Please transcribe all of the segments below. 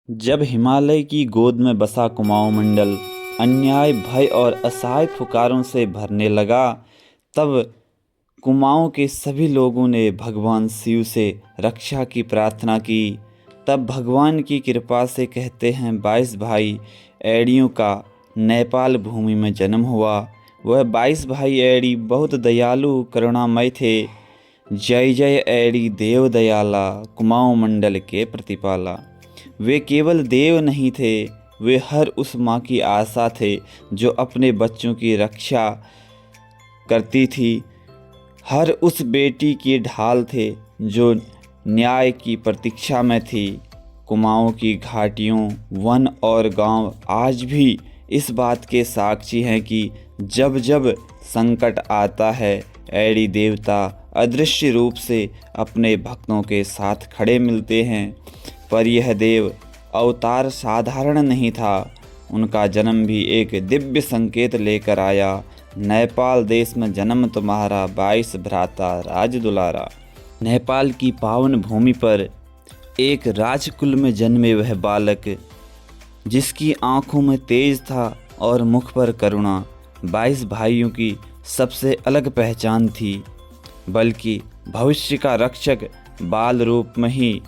जब हिमालय की गोद में बसा कुमाऊं मंडल अन्याय, भय और असहाय पुकारों से भरने लगा, तब कुमाऊं के सभी लोगों ने भगवान शिव से रक्षा की प्रार्थना की। तब भगवान की कृपा से कहते हैं 22 भाई एड़ियों का नेपाल भूमि में जन्म हुआ। वह 22 भाई एड़ी बहुत दयालु करुणामय थे। जय जय एड़ी देव दयाला, कुमाऊं मंडल के प्रतिपाला। वे केवल देव नहीं थे, वे हर उस माँ की आशा थे जो अपने बच्चों की रक्षा करती थी, हर उस बेटी की ढाल थे जो न्याय की प्रतीक्षा में थी। कुमाऊं की घाटियों, वन और गांव आज भी इस बात के साक्षी हैं कि जब जब संकट आता है, एड़ी देवता अदृश्य रूप से अपने भक्तों के साथ खड़े मिलते हैं। पर यह देव अवतार साधारण नहीं था, उनका जन्म भी एक दिव्य संकेत लेकर आया। नेपाल देश में जन्म तुम्हारा 22 भ्राता राज दुलारा। नेपाल की पावन भूमि पर एक राजकुल में जन्मे वह बालक, जिसकी आंखों में तेज था और मुख पर करुणा 22 भाइयों की सबसे अलग पहचान थी। बल्कि भविष्य का रक्षक बाल रूप में ही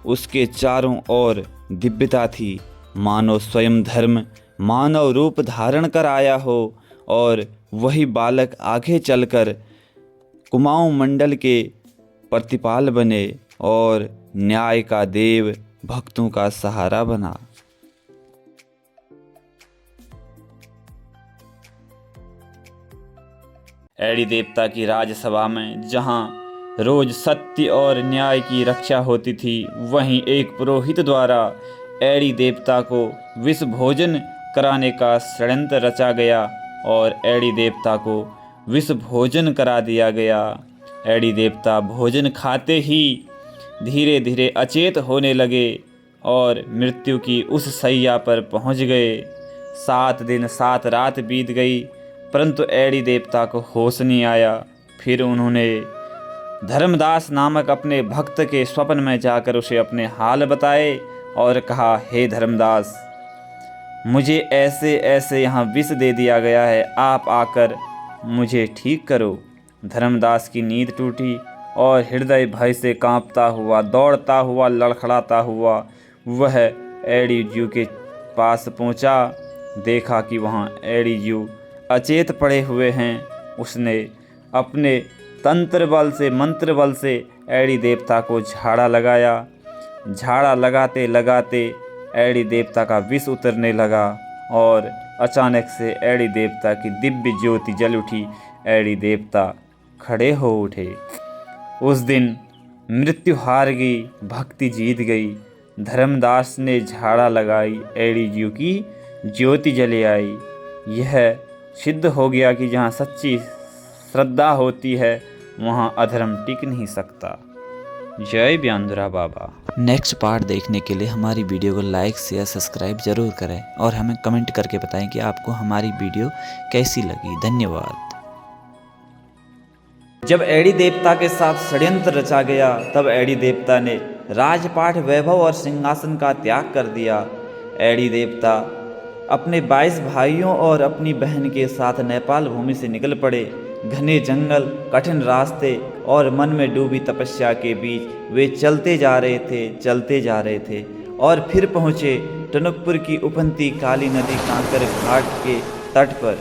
उसके चारों ओर दिव्यता थी, मानो स्वयं धर्म मानव रूप धारण कर आया हो और वही बालक आगे चलकर कुमाऊं मंडल के प्रतिपाल बने और न्याय का देव, भक्तों का सहारा बना। एड़ी देवता की राजसभा में जहां रोज सत्य और न्याय की रक्षा होती थी, वहीं एक पुरोहित द्वारा एड़ी देवता को विष भोजन कराने का षड्यंत्र रचा गया और एड़ी देवता को विष भोजन करा दिया गया। एड़ी देवता भोजन खाते ही धीरे धीरे अचेत होने लगे और मृत्यु की उस सैया पर पहुंच गए। 7 दिन 7 रात बीत गई, परंतु एड़ी देवता को होश नहीं आया। फिर उन्होंने धर्मदास नामक अपने भक्त के स्वप्न में जाकर उसे अपने हाल बताए और कहा, हे धर्मदास, मुझे ऐसे ऐसे यहाँ विष दे दिया गया है, आप आकर मुझे ठीक करो। धर्मदास की नींद टूटी और हृदय भय से कांपता हुआ, दौड़ता हुआ, लड़खड़ाता हुआ वह एड़ी जीव के पास पहुँचा। देखा कि वहाँ एड़ी जीव अचेत पड़े हुए हैं। उसने अपने तंत्र बल से, मंत्र बल से एड़ी देवता को झाड़ा लगाया। झाड़ा लगाते लगाते एड़ी देवता का विष उतरने लगा और अचानक से एड़ी देवता की दिव्य ज्योति जल उठी। एड़ी देवता खड़े हो उठे। उस दिन मृत्यु हार गई, भक्ति जीत गई। धर्मदास ने झाड़ा लगाई, एड़ी जीव की ज्योति जले आई। यह सिद्ध हो गया कि जहाँ सच्ची श्रद्धा होती है, वहाँ अधर्म टिक नहीं सकता। जय व्यानदुरा बाबा। नेक्स्ट पार्ट देखने के लिए हमारी वीडियो को लाइक शेयर सब्सक्राइब जरूर करें और हमें कमेंट करके बताएं कि आपको हमारी वीडियो कैसी लगी। धन्यवाद। जब एड़ी देवता के साथ षड्यंत्र रचा गया, तब एड़ी देवता ने राजपाट, वैभव और सिंहासन का त्याग कर दिया। एड़ी देवता अपने 22 भाइयों और अपनी बहन के साथ नेपाल भूमि से निकल पड़े। घने जंगल, कठिन रास्ते और मन में डूबी तपस्या के बीच वे चलते जा रहे थे और फिर पहुँचे टनकपुर की उपनती काली नदी कांकर घाट के तट पर।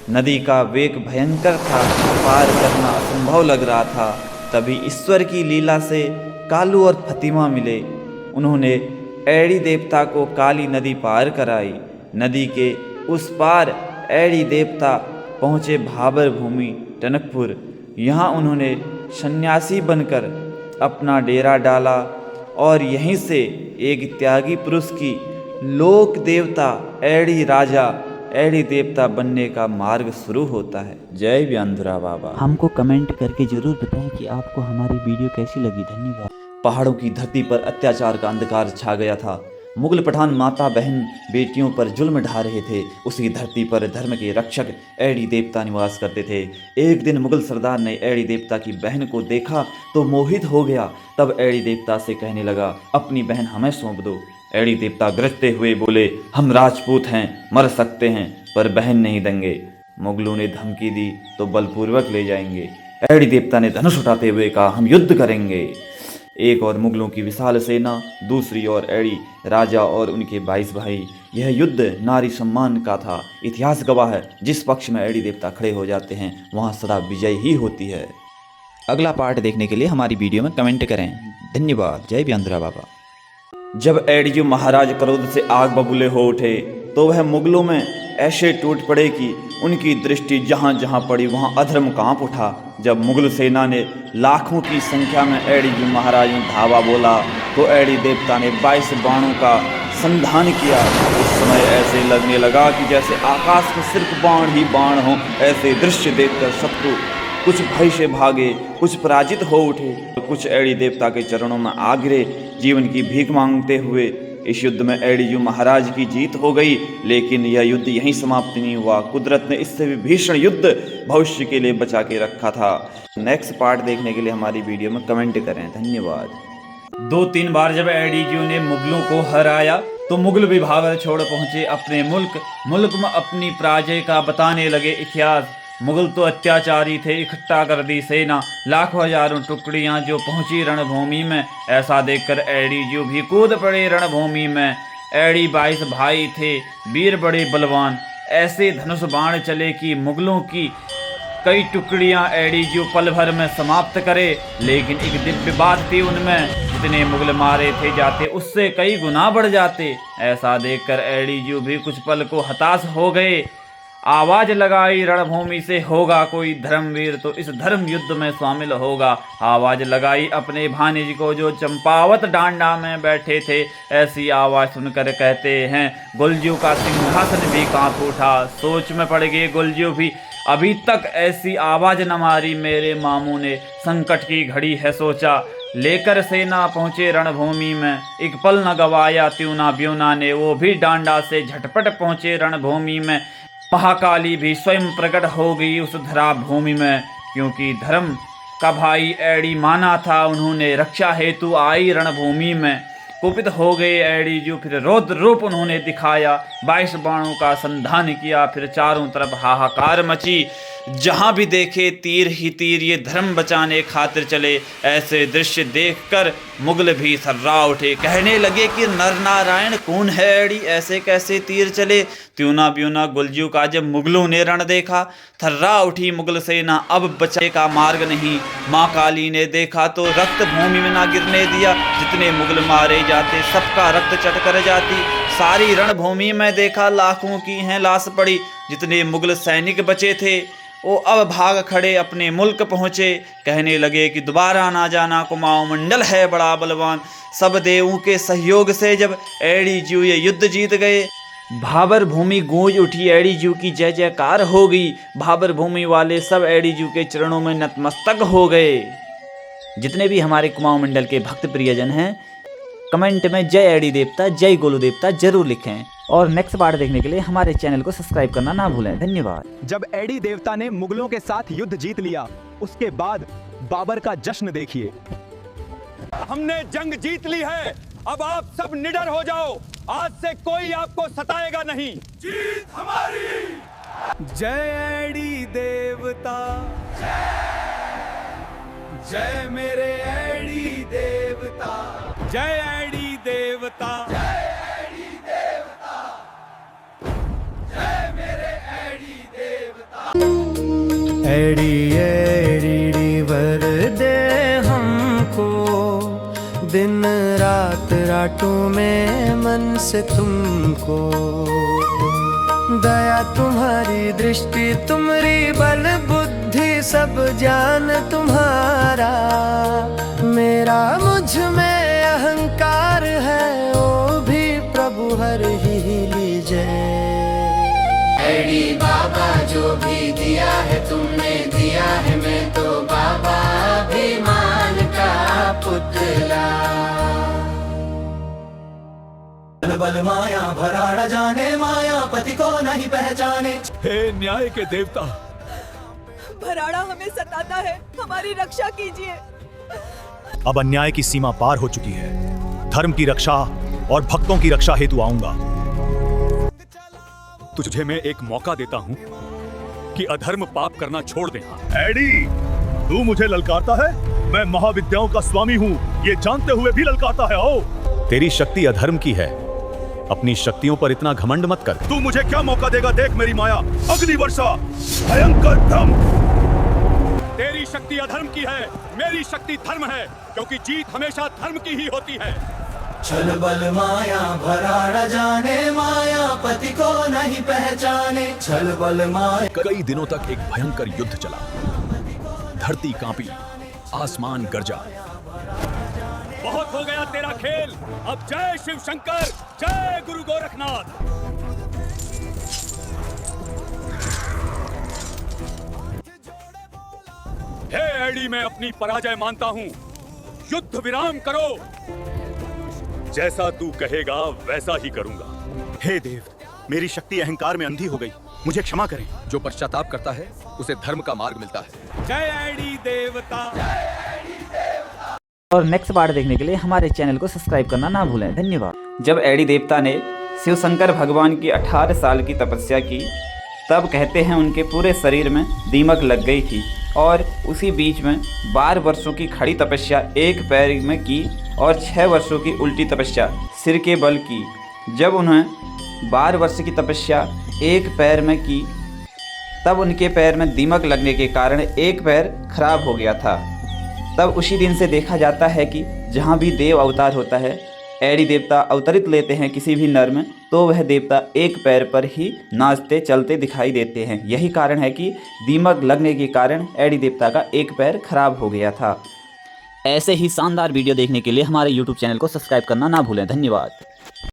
नदी का वेग भयंकर था, पार करना असंभव लग रहा था। तभी ईश्वर की लीला से कालू और फतिमा मिले। उन्होंने एड़ी देवता को काली नदी पार कराई। नदी के उस पार एड़ी देवता पहुँचे भाबर भूमि टनकपुर। यहाँ उन्होंने सन्यासी बनकर अपना डेरा डाला और यहीं से एक त्यागी पुरुष की लोक देवता एड़ी राजा, एड़ी देवता बनने का मार्ग शुरू होता है। जय व्यानदुरा बाबा। हमको कमेंट करके जरूर बताएं कि आपको हमारी वीडियो कैसी लगी। धन्यवाद। पहाड़ों की धरती पर अत्याचार का अंधकार छा गया था। मुगल पठान माता बहन बेटियों पर जुल्म ढा रहे थे। उसी धरती पर धर्म के रक्षक एड़ी देवता निवास करते थे। एक दिन मुगल सरदार ने एड़ी देवता की बहन को देखा तो मोहित हो गया। तब एड़ी देवता से कहने लगा, अपनी बहन हमें सौंप दो। एड़ी देवता गरजते हुए बोले, हम राजपूत हैं, मर सकते हैं पर बहन नहीं देंगे। मुगलों ने धमकी दी तो बलपूर्वक ले जाएंगे। एड़ी देवता ने धनुष उठाते हुए कहा, हम युद्ध करेंगे। एक और मुगलों की विशाल सेना, दूसरी ओर एड़ी राजा और उनके 22 भाई। यह युद्ध नारी सम्मान का था। इतिहास गवाह है, जिस पक्ष में एड़ी देवता खड़े हो जाते हैं वहाँ सदा विजय ही होती है। अगला पार्ट देखने के लिए हमारी वीडियो में कमेंट करें। धन्यवाद। जय व्यानधुरा बाबा। जब एडीजू महाराज क्रोध से आग बबूले हो उठे तो वह मुगलों में ऐसे टूट पड़े कि उनकी दृष्टि जहाँ जहाँ पड़ी वहाँ अधर्म कांप उठा। जब मुगल सेना ने लाखों की संख्या में एडीजू महाराज में धावा बोला तो एडी देवता ने 22 बाणों का संधान किया। उस समय ऐसे लगने लगा कि जैसे आकाश में सिर्फ बाण ही बाण हो। ऐसे दृश्य देखकर शत्रु कुछ भय से भागे, कुछ पराजित हो उठे, कुछ एड़ी देवता के चरणों में आ गिरे जीवन की भीख मांगते हुए। इस युद्ध में एडीजू महाराज की जीत हो गई, लेकिन यह युद्ध यहीं समाप्त नहीं हुआ। कुदरत ने इससे भी भीषण युद्ध भविष्य के लिए बचा के रखा था। नेक्स्ट पार्ट देखने के लिए हमारी वीडियो में कमेंट करें। धन्यवाद। 2-3 बार जब एडीजू ने मुगलों को हराया तो मुगल भी भागल छोड़ पहुंचे अपने मुल्क में अपनी पराजय का बताने लगे इतिहास। मुगल तो अत्याचारी थे, इकट्ठा कर दी सेना, लाखों हजारों टुकड़ियां जो पहुंची रणभूमि में। ऐसा देखकर एडीजू भी कूद पड़े रणभूमि में। एडी 22 भाई थे, वीर बड़े बलवान। ऐसे धनुष बाण चले कि मुगलों की कई टुकड़ियां एडीजू पल भर में समाप्त करे। लेकिन एक दिव्य बात थी उनमें, जितने मुगल मारे थे जाते उससे कई गुना बढ़ जाते। ऐसा देखकर एडीजू भी कुछ पल को हताश हो गए। आवाज लगाई रणभूमि से, होगा कोई धर्मवीर तो इस धर्म युद्ध में शामिल होगा। आवाज लगाई अपने भानिज को जो चंपावत डांडा में बैठे थे। ऐसी आवाज सुनकर कहते हैं गुलजू का सिंहासन भी कांप उठा। सोच में पड़ गए गुलजू भी, अभी तक ऐसी आवाज न मारी मेरे मामू ने। संकट की घड़ी है सोचा, लेकर सेना पहुंचे रणभूमि में। एक पल न गवाया त्यूना ब्यूना ने, वो भी डांडा से झटपट पहुंचे रणभूमि में। महाकाली भी स्वयं प्रकट हो गई उस धरा भूमि में, क्योंकि धर्म का भाई एडी माना था उन्होंने। रक्षा हेतु आई रणभूमि में। कुपित हो गए एडीजू, फिर रौद्र रूप उन्होंने दिखाया। 22 बाणों का संधान किया, फिर चारों तरफ हाहाकार मची। जहां भी देखे तीर ही तीर, ये धर्म बचाने खातिर चले। ऐसे दृश्य देखकर मुगल भी थर्रा उठे, कहने लगे कि नर नारायण कौन है एडी, ऐसे कैसे तीर चले। त्यूना ब्यूना गुलजू का जब मुगलों ने रण देखा, थर्रा उठी मुगल सेना, अब बचाने का मार्ग नहीं। माँ काली ने देखा तो रक्त भूमि में ना गिरने दिया। जितने मुगल मारे जाते सबका रक्त चट कर जाती। सारी रणभूमि में देखा लाखों की हैं लाश पड़ी। जितने मुगल सैनिक बचे थे वो अब भाग खड़े अपने मुल्क पहुँचे। कहने लगे कि दोबारा ना जाना, कुमाऊं मंडल है बड़ा बलवान। सब देवों के सहयोग से जब एडीजू ये युद्ध जीत गए, भाबर भूमि गूंज उठी, एडीजू की जय जयकार हो गई। भाबर भूमि वाले सब एडीजू के चरणों में नतमस्तक हो गए। जितने भी हमारे कुमाऊं मंडल के भक्त प्रियजन हैं, कमेंट में जय एडी देवता, जय गोलू देवता जरूर लिखें। और नेक्स्ट पार्ट देखने के लिए हमारे चैनल को सब्सक्राइब करना ना भूलें। धन्यवाद। जब एडी देवता ने मुगलों के साथ युद्ध जीत लिया, उसके बाद बाबर का जश्न देखिए। हमने जंग जीत ली है, अब आप सब निडर हो जाओ। आज से कोई आपको सताएगा नहीं। जीत हमारी। जय एडी देवता, जय मेरे एडी देवता, जय एडी देवता, जय एडी देवता, जय मेरे एडी देवता। एडी एडी वर दे हमको, दिन रात रातों में मन से तुमको। दया तुम्हारी दृष्टि, तुम्हारी बल बुद्धि, सब जान तुम्हारा। मेरा मुझ में अहंकार है, वो भी प्रभु हर ही लीजिए। एडी बाबा जो भी दिया है तुमने दिया है, मैं तो बाबा अभिमान का पुतला। बल बल माया भरा न जाने, माया पति को नहीं पहचाने। हे न्याय के देवता, भराड़ा हमें सताता है, हमारी रक्षा कीजिए। अब अन्याय की सीमा पार हो चुकी है। धर्म की रक्षा और भक्तों की रक्षा हेतु आऊंगा। तुझे मैं एक मौका देता हूं कि अधर्म पाप करना छोड़ दे। एडी, तू मुझे ललकारता है? मैं महाविद्याओं का स्वामी हूँ, ये जानते हुए भी ललकारता है। ओ, तेरी शक्ति अधर्म की है, अपनी शक्तियों पर इतना घमंड मत कर। तू मुझे क्या मौका देगा? देख मेरी माया, अग्नि वर्षा, भयंकर दम। तेरी शक्ति अधर्म की है, मेरी शक्ति धर्म है, क्योंकि जीत हमेशा धर्म की ही होती है। छल बल माया भरा न जाने, माया पति को नहीं पहचाने। छल बल माया। कई दिनों तक एक भयंकर युद्ध चला, धरती कांपी, आसमान गरजा। बहुत हो गया तेरा खेल, अब जय शिव शंकर, जय गुरु गोरखनाथ। हे एडी, मैं अपनी पराजय मानता हूं, युद्ध विराम करो। जैसा तू कहेगा वैसा ही करूंगा। हे देव, मेरी शक्ति अहंकार में अंधी हो गई, मुझे क्षमा करें। जो पश्चाताप करता है उसे धर्म का मार्ग मिलता है। जय एडी देवता। और नेक्स्ट पार्ट देखने के लिए हमारे चैनल को सब्सक्राइब करना ना भूलें। धन्यवाद। जब एडी देवता ने शिव शंकर भगवान की 18 साल की तपस्या की, तब कहते हैं उनके पूरे शरीर में दीमक लग गई थी, और उसी बीच में 12 वर्षों की खड़ी तपस्या एक पैर में की और 6 वर्षों की उल्टी तपस्या सिर के बल की। जब उन्हें 12 वर्ष की तपस्या एक पैर में की, तब उनके पैर में दीमक लगने के कारण एक पैर खराब हो गया था। तब उसी दिन से देखा जाता है कि जहाँ भी देव अवतार होता है, एडी देवता अवतरित लेते हैं किसी भी नर में, तो वह देवता एक पैर पर ही नाचते चलते दिखाई देते हैं। यही कारण है कि दीमक लगने के कारण एडी देवता का एक पैर खराब हो गया था। ऐसे ही शानदार वीडियो देखने के लिए हमारे YouTube चैनल को सब्सक्राइब करना ना भूलें। धन्यवाद।